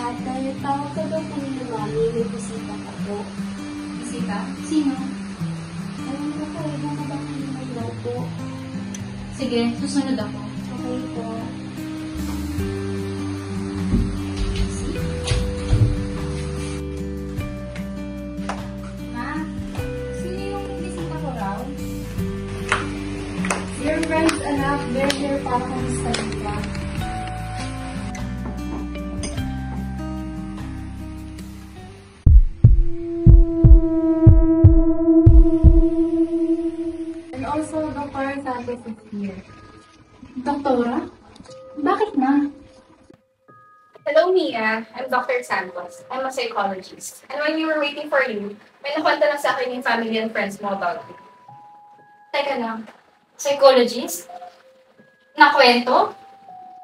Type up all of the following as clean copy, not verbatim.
Ate, tawag ka daw po ni Mami. May bisita ka po. Bisita? Sino? Alam mo po, huwag na ba kayo may po? Sige, susunod ako. Okay po. Ma? Sino yung bisita ko raw? Your friends, anak, they're here para kamustahin ka. And also, Dr. Santos is here. Doktora? Bakit na? Hello, Mia. I'm Dr. Santos. I'm a psychologist. And when we were waiting for you, may nakwenta lang sa akin yung family and friends mo about you. Teka lang. Psychologist? Nakwento?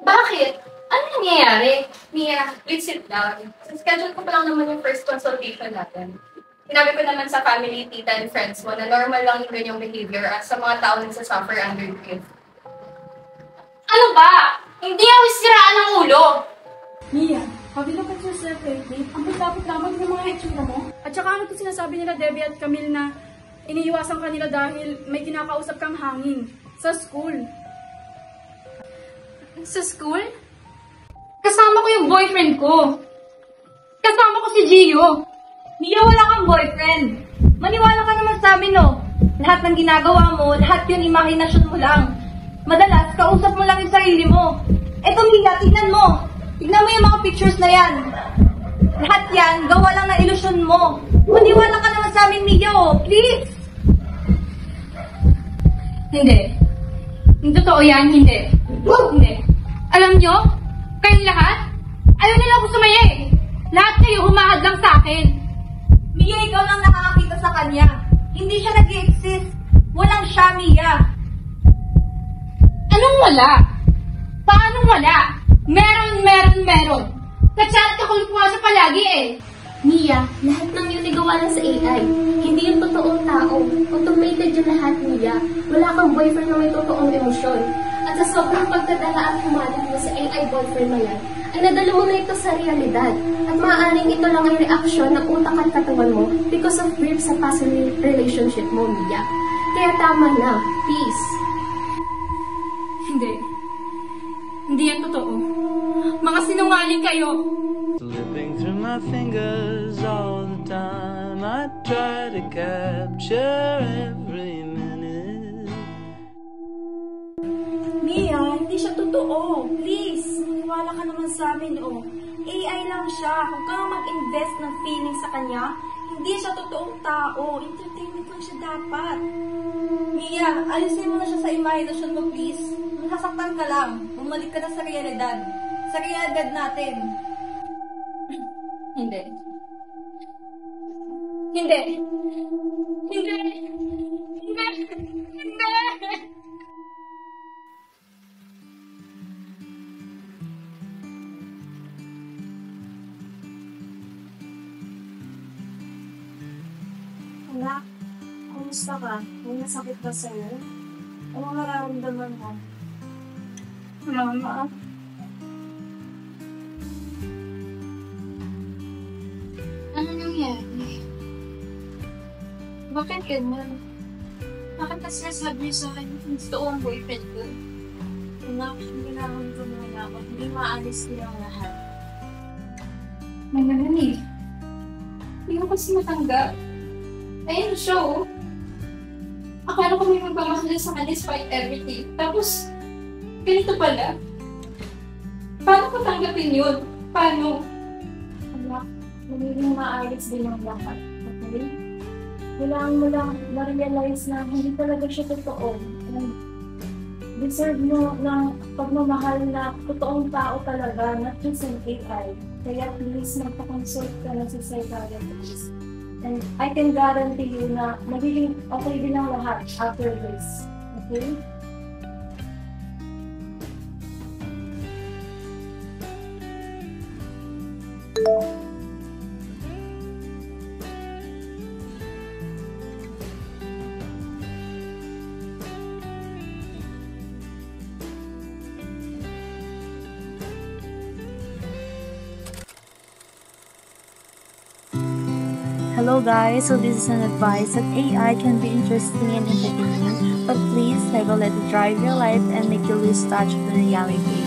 Bakit? Ano nangyayari? Mia, please sit down. Sa schedule ko pa lang naman yung first consultation natin. Sinabi ko naman sa family, tita, and friends mo na normal lang yung ganyang behavior as sa mga tao nagsasuffer under grief. Ano ba? Hindi ako siraan ng ulo! Mia, have you looked at yourself lately? Ang lapit lamang ng mga itsura mo. At saka ano ito sinasabi nila Debbie at Camille na iniiwasan ka nila dahil may kinakausap kang hangin sa school. Sa school? Kasama ko yung boyfriend ko. Kasama ko si Gio. Mia, wala kang boyfriend. Maniwala ka naman sa amin, no? Lahat ng ginagawa mo, lahat yun imahinasyon mo lang. Madalas, kausap mo lang yung sarili mo. Eto, Mia, tingnan mo. Tingnan mo yung mga pictures na yan. Lahat yan, gawa lang na ilusyon mo. Maniwala ka naman sa amin, Mia, oh. Please. Hindi. Hindi totoo yan, hindi. Hindi. Alam nyo, kayong lahat, ayaw nila ako sumaya eh. Lahat kayo humahad lang sa akin. Mia, ikaw lang nakakakita sa kanya. Hindi siya nag-i-exist. Walang siya, Mia. Anong wala? Paanong wala? Meron. Kachat ka kulpuha siya palagi eh. Mia, lahat ng yun ay gawa lang sa AI. Hindi yung totoong tao. Automated yung lahat, Mia. Wala kang boyfriend na may totoong emosyon. At sa sobrang pagdadala at humanap mo sa AI boyfriend na yan, ay nadala mo na ito sa realidad. At maaaring ito lang ay reaksyon ng utak at katawan mo because of grief sa past relationship mo, Mia. Kaya tama na. Peace. Hindi. Hindi yan totoo. Mga sinungaling kayo. Slipping through my fingers all the time. I try to capture every minute. Mia, hindi siya totoo. Please, maniwala ka naman sa amin, oh. AI lang siya. Huwag kang mag-invest ng feeling sa kanya. Hindi siya totoong tao. Entertainment lang siya dapat. Mia, alisin mo na siya sa imahinasyon mo, please. Nasaktan ka lang. Bumalik ka na sa realidad. Sa realidad natin. Hindi. Hindi. Hindi. Hindi. Hindi. Anak, kumusta ka? May nasakit ba sa'yo? Anong nararamdaman mo? Mama. Ano nangyari? Bakit ganun? Bakit kasi nasabi niyo sa akin yung totoong boyfriend ko? Anak, nararamdaman ako. Hindi maalis nilang lahat. May ganun eh. Hindi ko kasi matanggap. Ayun siya oh. Akala ko may magpamahal sa kanya despite everything. Tapos, ganito pala. Paano ko tanggapin yun? Paano? Anak, magiging maalis din ang lahat. Okay? Kailangan mo lang ma-realize na hindi talaga siya totoo. And deserve mo ng pagmamahal na totoong tao talaga, not just an AI. Kaya please, magpa-consult ka na sa psychiatrist. And I can guarantee you na magiging okay din ang lahat after this. Okay? Hello guys, so this is an advice that AI can be interesting and entertaining, but please never let it drive your life and make you lose touch with reality.